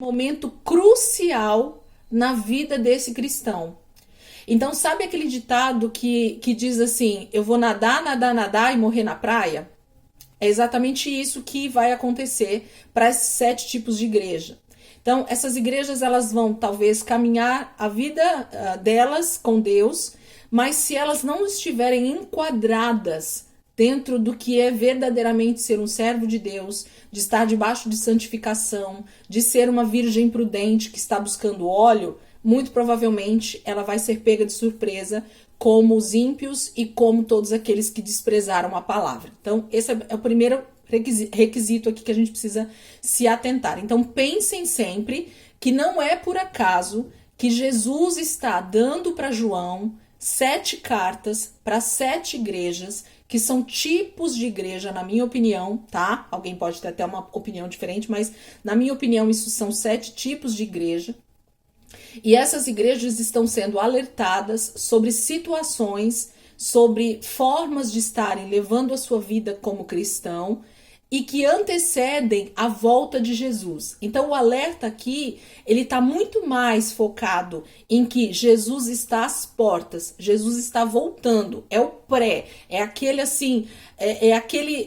momento crucial na vida desse cristão. Então, sabe aquele ditado que diz assim: eu vou nadar, nadar, nadar e morrer na praia? É exatamente isso que vai acontecer para esses 7 tipos de igreja. Então, essas igrejas elas vão talvez caminhar a vida delas com Deus, mas se elas não estiverem enquadradas dentro do que é verdadeiramente ser um servo de Deus, de estar debaixo de santificação, de ser uma virgem prudente que está buscando óleo, muito provavelmente ela vai ser pega de surpresa, como os ímpios e como todos aqueles que desprezaram a palavra. Então, esse é o primeiro requisito aqui que a gente precisa se atentar. Então, pensem sempre que não é por acaso que Jesus está dando para João 7 cartas para 7 igrejas, que são tipos de igreja, na minha opinião, tá? Alguém pode ter até uma opinião diferente, mas na minha opinião isso são 7 tipos de igreja. E essas igrejas estão sendo alertadas sobre situações, sobre formas de estarem levando a sua vida como cristão e que antecedem a volta de Jesus. Então o alerta aqui, ele está muito mais focado em que Jesus está às portas, Jesus está voltando, é o pré, é aquele assim,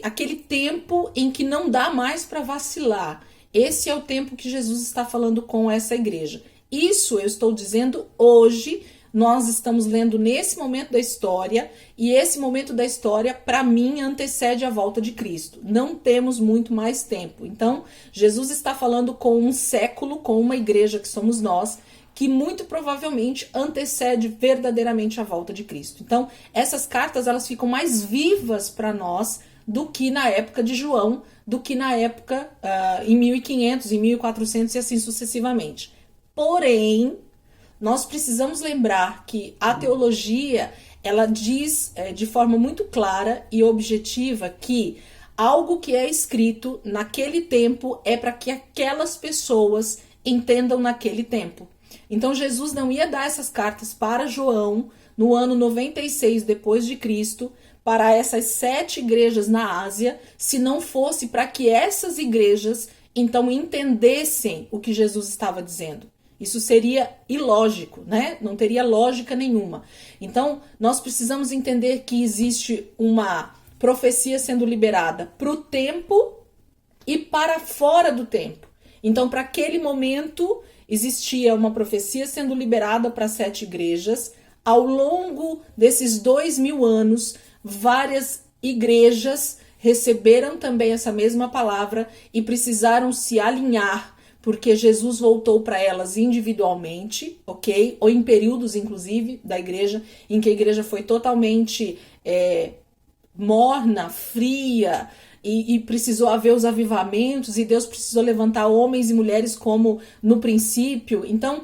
aquele tempo em que não dá mais para vacilar. Esse é o tempo que Jesus está falando com essa igreja. Isso eu estou dizendo hoje, nós estamos lendo nesse momento da história, e esse momento da história, para mim, antecede a volta de Cristo. Não temos muito mais tempo. Então, Jesus está falando com um século, com uma igreja que somos nós, que muito provavelmente antecede verdadeiramente a volta de Cristo. Então, essas cartas, elas ficam mais vivas para nós do que na época de João, do que na época em 1500, em 1400 e assim sucessivamente. Porém, nós precisamos lembrar que a teologia, ela diz de forma muito clara e objetiva que algo que é escrito naquele tempo é para que aquelas pessoas entendam naquele tempo. Então, Jesus não ia dar essas cartas para João no ano 96 depois de Cristo, para essas 7 igrejas na Ásia, se não fosse para que essas igrejas então entendessem o que Jesus estava dizendo. Isso seria ilógico, né? Não teria lógica nenhuma. Então, nós precisamos entender que existe uma profecia sendo liberada para o tempo e para fora do tempo. Então, para aquele momento, existia uma profecia sendo liberada para 7 igrejas. Ao longo desses 2000 anos, várias igrejas receberam também essa mesma palavra e precisaram se alinhar, porque Jesus voltou para elas individualmente, ok? Ou em períodos, inclusive, da igreja, em que a igreja foi totalmente morna, fria, e precisou haver os avivamentos, e Deus precisou levantar homens e mulheres como no princípio. Então,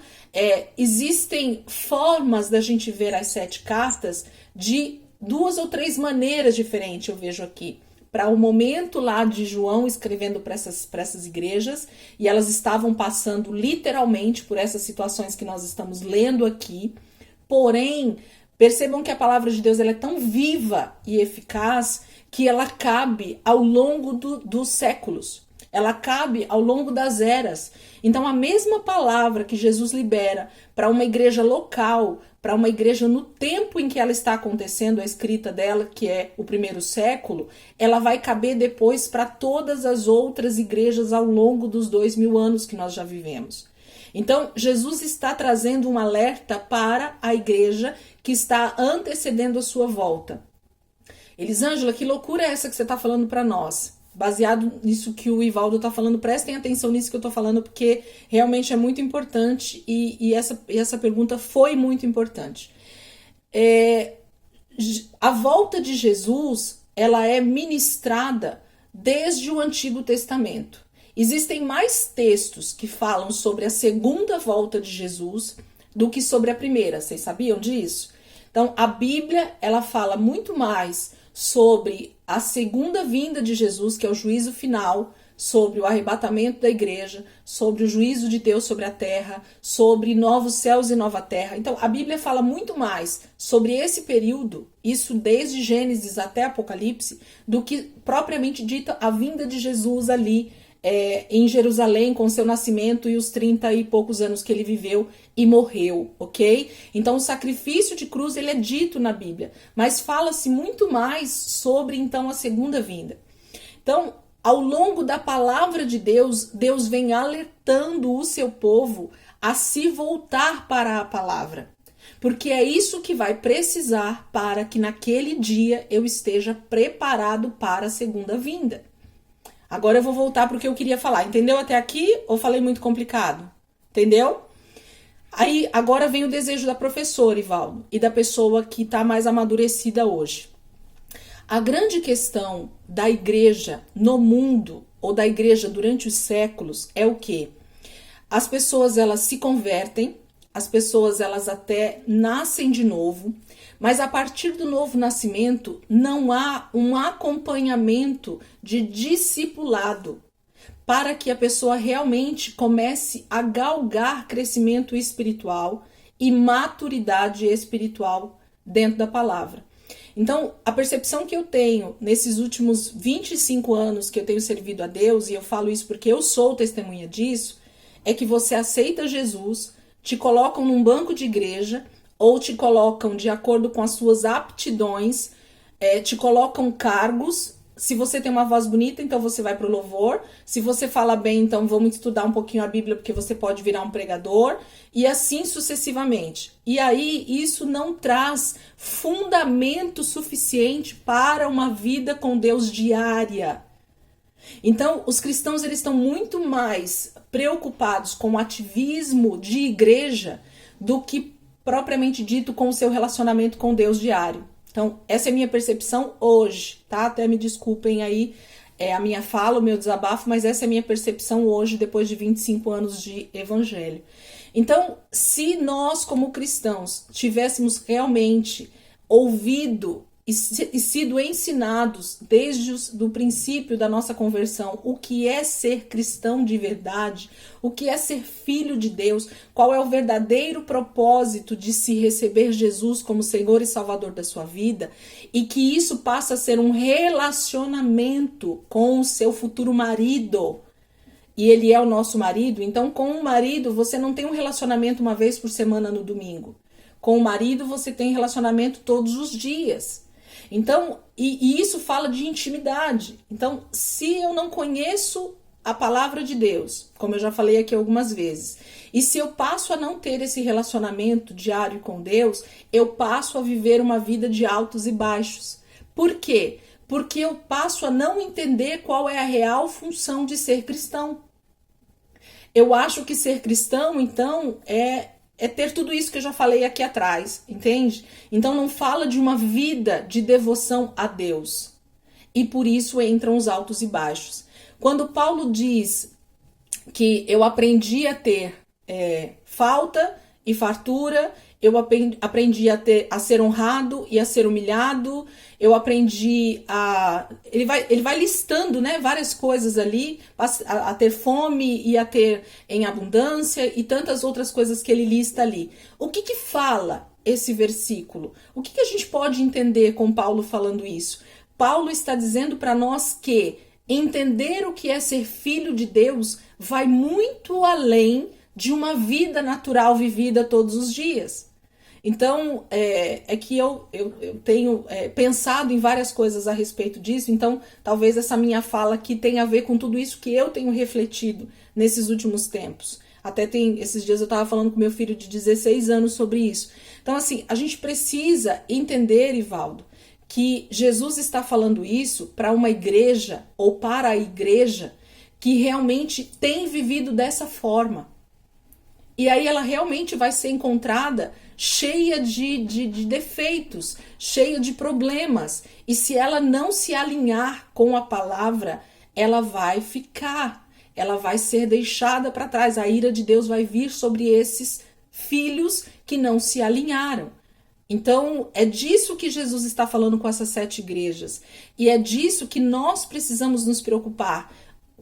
existem formas da gente ver as 7 cartas de 2 ou 3 maneiras diferentes, eu vejo aqui. Para o momento lá de João escrevendo para essas igrejas, e elas estavam passando literalmente por essas situações que nós estamos lendo aqui. Porém, percebam que a palavra de Deus ela é tão viva e eficaz que ela cabe ao longo dos séculos. Ela cabe ao longo das eras. Então, a mesma palavra que Jesus libera para uma igreja local, para uma igreja no tempo em que ela está acontecendo, a escrita dela, que é o 1º século, ela vai caber depois para todas as outras igrejas ao longo dos 2000 anos que nós já vivemos. Então, Jesus está trazendo um alerta para a igreja que está antecedendo a sua volta. Elisângela, que loucura é essa que você está falando para nós? Baseado nisso que o Ivaldo está falando, prestem atenção nisso que eu estou falando, porque realmente é muito importante e essa pergunta foi muito importante. A volta de Jesus, ela é ministrada desde o Antigo Testamento. Existem mais textos que falam sobre a segunda volta de Jesus do que sobre a primeira. Vocês sabiam disso? Então, a Bíblia, ela fala muito mais sobre a segunda vinda de Jesus, que é o juízo final, sobre o arrebatamento da igreja, sobre o juízo de Deus sobre a terra, sobre novos céus e nova terra. Então, a Bíblia fala muito mais sobre esse período, isso desde Gênesis até Apocalipse, do que propriamente dita a vinda de Jesus ali em Jerusalém com seu nascimento e os 30 e poucos anos que ele viveu e morreu, ok? Então o sacrifício de cruz ele é dito na Bíblia, mas fala-se muito mais sobre então a segunda vinda. Então, ao longo da palavra de Deus, Deus vem alertando o seu povo a se voltar para a palavra. Porque é isso que vai precisar para que naquele dia eu esteja preparado para a segunda vinda. Agora eu vou voltar para o que eu queria falar. Entendeu até aqui ou falei muito complicado? Entendeu? Aí agora vem o desejo da professora, Ivaldo, e da pessoa que está mais amadurecida hoje. A grande questão da igreja no mundo, ou da igreja durante os séculos, é o quê? As pessoas elas se convertem, as pessoas elas até nascem de novo, mas a partir do novo nascimento não há um acompanhamento de discipulado para que a pessoa realmente comece a galgar crescimento espiritual e maturidade espiritual dentro da palavra. Então, a percepção que eu tenho nesses últimos 25 anos que eu tenho servido a Deus, e eu falo isso porque eu sou testemunha disso, é que você aceita Jesus, te colocam num banco de igreja, ou te colocam de acordo com as suas aptidões, te colocam cargos. Se você tem uma voz bonita, então você vai para o louvor. Se você fala bem, então vamos estudar um pouquinho a Bíblia, porque você pode virar um pregador. E assim sucessivamente. E aí isso não traz fundamento suficiente para uma vida com Deus diária. Então, os cristãos eles estão muito mais preocupados com o ativismo de igreja do que propriamente dito com o seu relacionamento com Deus diário. Então, essa é a minha percepção hoje, tá? Até me desculpem aí a minha fala, o meu desabafo, mas essa é a minha percepção hoje, depois de 25 anos de evangelho. Então, se nós, como cristãos, tivéssemos realmente ouvido e sido ensinados desde o princípio da nossa conversão o que é ser cristão de verdade, o que é ser filho de Deus, qual é o verdadeiro propósito de se receber Jesus como Senhor e Salvador da sua vida, e que isso passa a ser um relacionamento com o seu futuro marido, e ele é o nosso marido. Então com o marido você não tem um relacionamento uma vez por semana no domingo, com o marido você tem relacionamento todos os dias. Então, e isso fala de intimidade. Então, se eu não conheço a palavra de Deus, como eu já falei aqui algumas vezes, e se eu passo a não ter esse relacionamento diário com Deus, eu passo a viver uma vida de altos e baixos. Por quê? Porque eu passo a não entender qual é a real função de ser cristão. Eu acho que ser cristão, então, é ter tudo isso que eu já falei aqui atrás, entende? Então não fala de uma vida de devoção a Deus. E por isso entram os altos e baixos. Quando Paulo diz que eu aprendi a ter falta e fartura, eu aprendi a ser honrado e a ser humilhado, eu aprendi a... Ele vai listando, né, várias coisas ali, a ter fome e a ter em abundância e tantas outras coisas que ele lista ali. O que fala esse versículo? O que a gente pode entender com Paulo falando isso? Paulo está dizendo para nós que entender o que é ser filho de Deus vai muito além de uma vida natural vivida todos os dias. Então, é que eu tenho pensado em várias coisas a respeito disso, então talvez essa minha fala aqui tenha a ver com tudo isso que eu tenho refletido nesses últimos tempos. Até esses dias eu estava falando com meu filho de 16 anos sobre isso. Então, assim, a gente precisa entender, Ivaldo, que Jesus está falando isso para uma igreja ou para a igreja que realmente tem vivido dessa forma. E aí ela realmente vai ser encontrada cheia de defeitos, cheia de problemas. E se ela não se alinhar com a palavra, ela vai ficar, ela vai ser deixada para trás. A ira de Deus vai vir sobre esses filhos que não se alinharam. Então, é disso que Jesus está falando com essas 7 igrejas. E é disso que nós precisamos nos preocupar.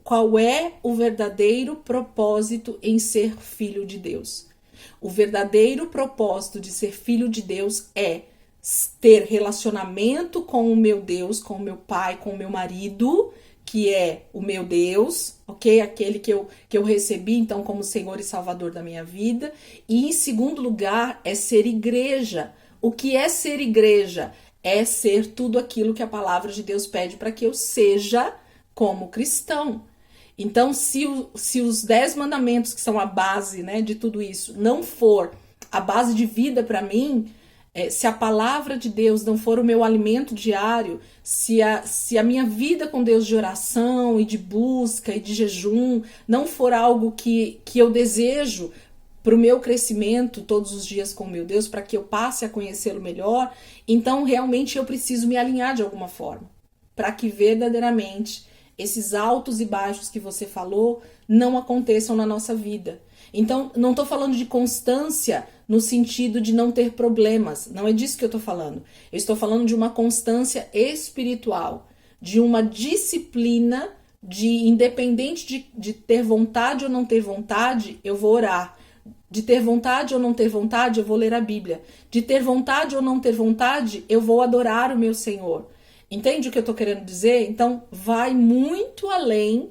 Qual é o verdadeiro propósito em ser filho de Deus? O verdadeiro propósito de ser filho de Deus é ter relacionamento com o meu Deus, com o meu pai, com o meu marido, que é o meu Deus, ok? Aquele que eu recebi, então, como Senhor e Salvador da minha vida. E, em segundo lugar, é ser igreja. O que é ser igreja? É ser tudo aquilo que a palavra de Deus pede para que eu seja como cristão. Então, se os 10 mandamentos, que são a base, né, de tudo isso, não for a base de vida para mim, se a palavra de Deus não for o meu alimento diário, se a minha vida com Deus de oração e de busca e de jejum não for algo que eu desejo para o meu crescimento todos os dias com o meu Deus, para que eu passe a conhecê-lo melhor, então realmente eu preciso me alinhar de alguma forma, para que verdadeiramente esses altos e baixos que você falou não aconteçam na nossa vida. Então, não estou falando de constância no sentido de não ter problemas, não é disso que eu estou falando. Eu estou falando de uma constância espiritual, de uma disciplina, de independente de ter vontade ou não ter vontade, eu vou orar. De ter vontade ou não ter vontade, eu vou ler a Bíblia. De ter vontade ou não ter vontade, eu vou adorar o meu Senhor. Entende o que eu estou querendo dizer? Então, vai muito além